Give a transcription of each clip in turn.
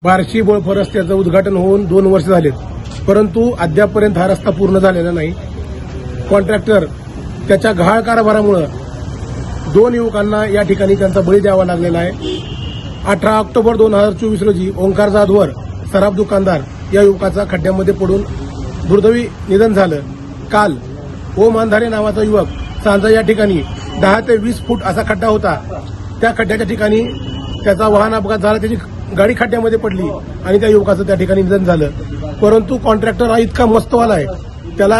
बार्शी बोळफर रस्त्याचं उद्घाटन होऊन 2 वर्ष झालेत, परंतु अद्यापपर्यंत हा रस्ता पूर्ण झालेला नाही. कॉन्ट्रॅक्टर त्याच्या गहाळ कारभारामुळे 2 युवकांना या ठिकाणी त्यांचा बळी द्यावा लागलेला आहे. 18 ऑक्टोबर 2024 रोजी ओंकार जाधवर सराफ दुकानदार या युवकाचा खड्ड्यामध्ये पडून दुर्दैवी निधन झालं. काल ओम अंधारे नावाचा युवक सांजा या ठिकाणी 10 ते 20 फूट असा खड्डा होता. त्या खड्ड्याच्या ठिकाणी त्याचा वाहन अपघात झाला, त्याची गाडी खड्ड्यामध्ये पडली आणि त्या युवकाचं त्या ठिकाणी निधन झालं. परंतु कॉन्ट्रॅक्टर हा इतका मस्तवाला आहे, त्याला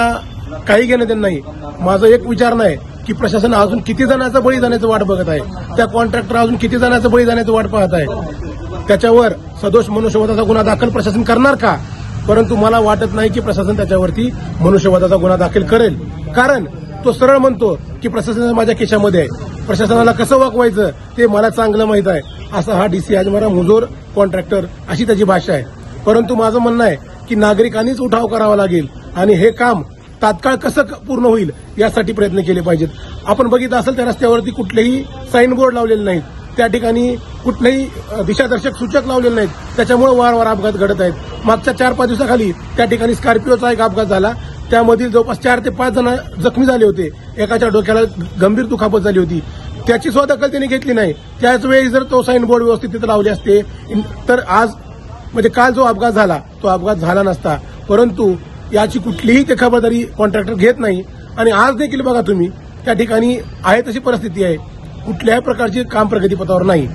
काही घेणं देणं नाही. माझा एक विचार नाही की प्रशासन अजून किती जणांचं बळी जाण्याचं वाट बघत आहे, त्या कॉन्ट्रॅक्टर अजून किती जणांचं बळी जाण्याचं वाट पाहत आहे. त्याच्यावर सदोष मनुष्यवधाचा गुन्हा दाखल प्रशासन करणार का? परंतु मला वाटत नाही की प्रशासन त्याच्यावरती मनुष्यवधाचा गुन्हा दाखल करेल, कारण तो सरळ म्हणतो की प्रशासन माझ्या खिशामध्ये आहे, प्रशासनाला कसं वागवायचं ते मला चांगलं माहित आहे, असा हा डीसी आजमारा मुजोर कॉन्ट्रॅक्टर अशी त्याची भाषा आहे. परंतु माझं म्हणणं आहे की नागरिकांनीच उठाव करावा लागेल आणि हे काम तात्काळ कसं पूर्ण होईल यासाठी प्रयत्न केले पाहिजेत. आपण बघितलं असेल त्या रस्त्यावरती कुठलेही साईन बोर्ड लावलेले नाहीत, त्या ठिकाणी कुठलेही दिशादर्शक सूचक लावलेले नाहीत, त्याच्यामुळे वारंवार अपघात घडत आहेत. मागच्या 4-5 दिवसाखाली त्या ठिकाणी स्कॉर्पिओचा एक अपघात झाला, त्यामधील जवळपास 4 ते 5 जण जखमी झाले होते, एकाच्या डोक्याला गंभीर दुखापत झाली होती. त्याची सुद्धा दखल त्यांनी घेतली नाही. त्याच वेळी जर तो साईन बोर्ड व्यवस्थित तिथे लावले असते तर आज म्हणजे काल जो अपघात झाला तो अपघात झाला नसता. परंतु याची कुठलीही ते खबरदारी कॉन्ट्रॅक्टर घेत नाही आणि आज देखील बघा तुम्ही त्या ठिकाणी आहे तशी परिस्थिती आहे, कुठल्याही प्रकारची काम प्रगतीपथावर नाही.